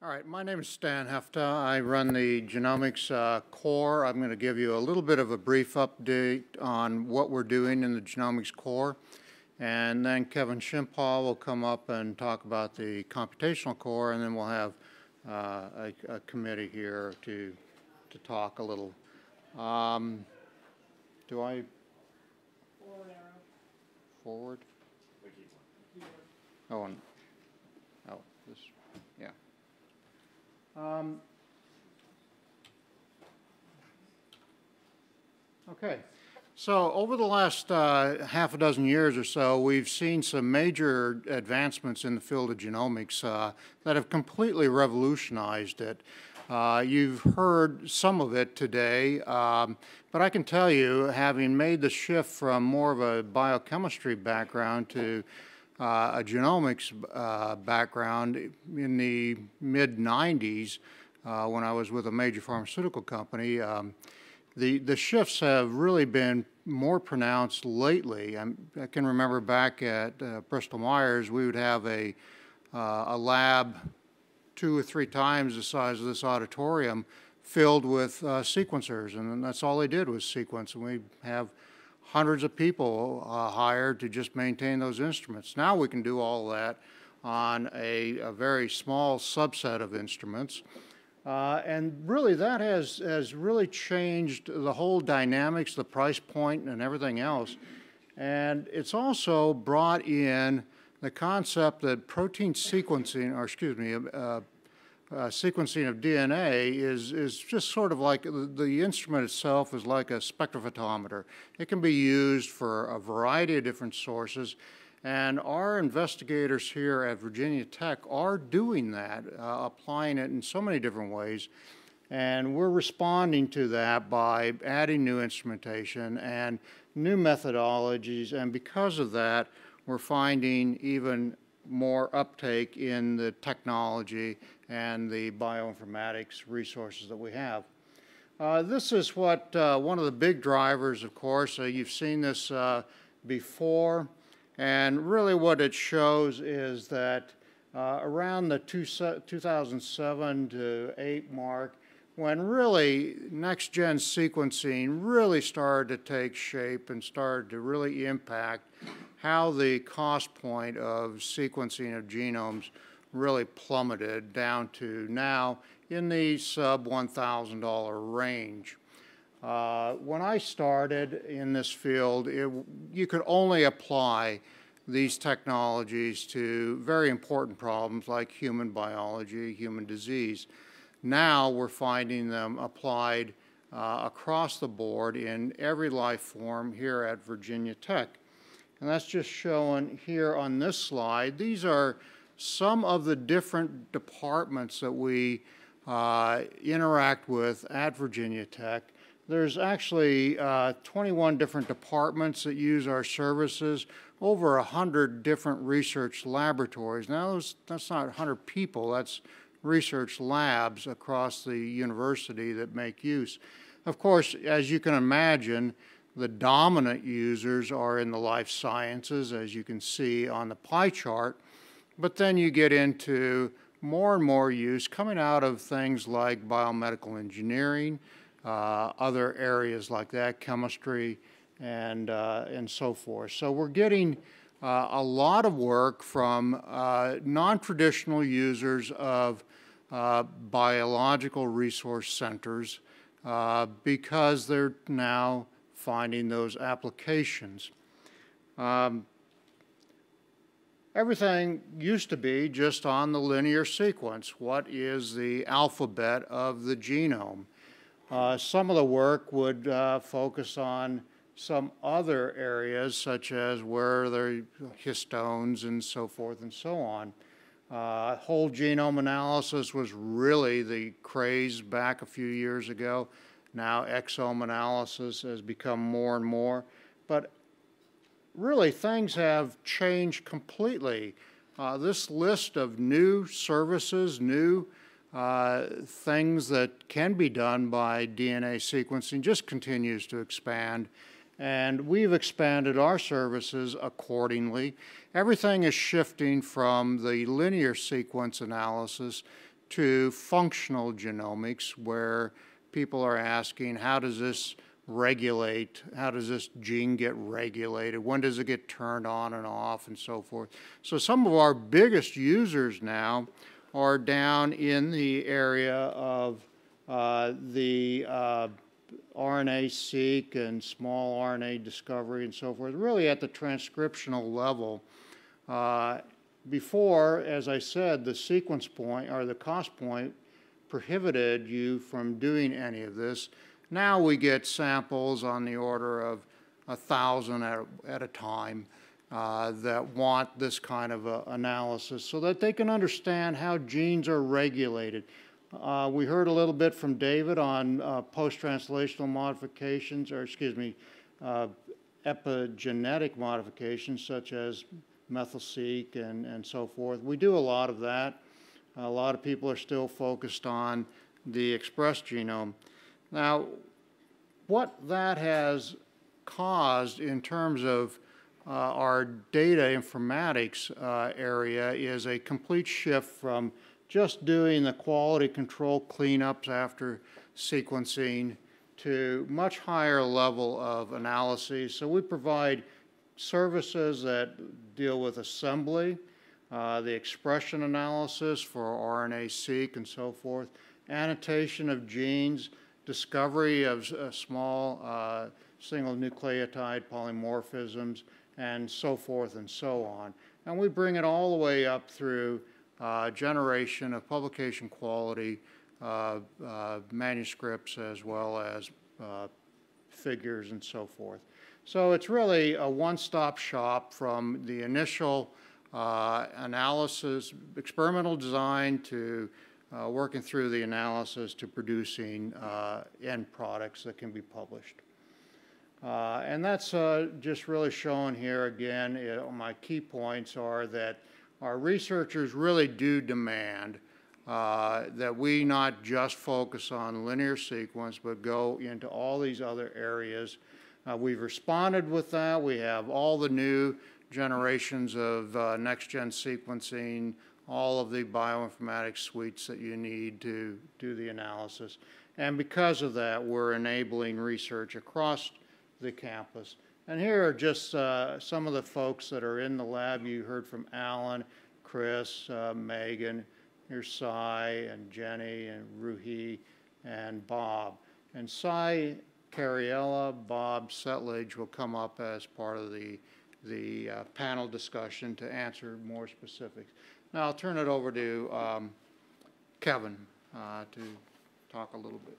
All right, my name is Stan Hefta. I run the genomics core. I'm going to give you a little bit of a brief update on what we're doing in the genomics core. And then Kevin Shimpaw will come up and talk about the computational core, and then we'll have a committee here to talk a little. Do I? Forward arrow. Forward? Oh, and, oh, this, yeah. Okay, so over the last half a dozen years or so, we've seen some major advancements in the field of genomics that have completely revolutionized it. You've heard some of it today, but I can tell you, having made the shift from more of a biochemistry background to a genomics background in the mid-90s when I was with a major pharmaceutical company, the shifts have really been more pronounced lately. I can remember back at Bristol Myers, we would have a lab 2 or 3 times the size of this auditorium filled with sequencers, and that's all they did was sequence, and we have hundreds of people hired to just maintain those instruments. Now we can do all that on a very small subset of instruments. And really that has really changed the whole dynamics, the price point, and everything else. And it's also brought in the concept that protein sequencing, or excuse me, sequencing of DNA is just sort of like the instrument itself is like a spectrophotometer. It can be used for a variety of different sources, and our investigators here at Virginia Tech are doing that, applying it in so many different ways, and we're responding to that by adding new instrumentation and new methodologies, and because of that, we're finding even more uptake in the technology and the bioinformatics resources that we have. This is what one of the big drivers, of course, you've seen this before, and really what it shows is that around the 2007 to 8 mark, when really next-gen sequencing really started to take shape and started to really impact how the cost point of sequencing of genomes really plummeted down to now in the sub $1,000 range. When I started in this field, you could only apply these technologies to very important problems like human biology, human disease. Now we're finding them applied across the board in every life form here at Virginia Tech. And that's just shown here on this slide. These are some of the different departments that we interact with at Virginia Tech. There's actually 21 different departments that use our services, over 100 different research laboratories. Now, that's not 100 people, that's research labs across the university that make use. Of course, as you can imagine, the dominant users are in the life sciences, as you can see on the pie chart, but then you get into more and more use coming out of things like biomedical engineering, other areas like that, chemistry, and so forth. So we're getting a lot of work from non-traditional users of biological resource centers because they're now finding those applications. Everything used to be just on the linear sequence. What is the alphabet of the genome? Some of the work would focus on some other areas, such as where there are histones and so forth and so on. Whole genome analysis was really the craze back a few years ago. Now exome analysis has become more and more. But really, things have changed completely. This list of new services, new things that can be done by DNA sequencing just continues to expand. And we've expanded our services accordingly. Everything is shifting from the linear sequence analysis to functional genomics, where people are asking, how does this regulate, how does this gene get regulated, when does it get turned on and off, and so forth. So some of our biggest users now are down in the area of the RNA-seq and small RNA discovery and so forth, really at the transcriptional level. Before, as I said, the sequence point or the cost point prohibited you from doing any of this. Now we get samples on the order of 1,000 at a time that want this kind of analysis so that they can understand how genes are regulated. We heard a little bit from David on post-translational modifications, or excuse me, epigenetic modifications such as methyl-seq and so forth. We do a lot of that. A lot of people are still focused on the express genome. Now, what that has caused in terms of our data informatics area is a complete shift from just doing the quality control cleanups after sequencing to much higher level of analyses. So we provide services that deal with assembly, the expression analysis for RNA-seq and so forth, annotation of genes, discovery of small single nucleotide polymorphisms, and so forth and so on. And we bring it all the way up through generation of publication quality manuscripts as well as figures and so forth. So it's really a one-stop shop from the initial analysis, experimental design, to working through the analysis to producing end products that can be published. And that's just really shown here again. My key points are that our researchers really do demand that we not just focus on linear sequence, but go into all these other areas. We've responded with that. We have all the new generations of next-gen sequencing, all of the bioinformatics suites that you need to do the analysis. And because of that, we're enabling research across the campus. And here are just some of the folks that are in the lab. You heard from Alan, Chris, Megan, here's Cy and Jenny and Ruhi and Bob. And Cy Cariella, Bob Setledge will come up as part of the panel discussion to answer more specifics. Now I'll turn it over to Kevin to talk a little bit.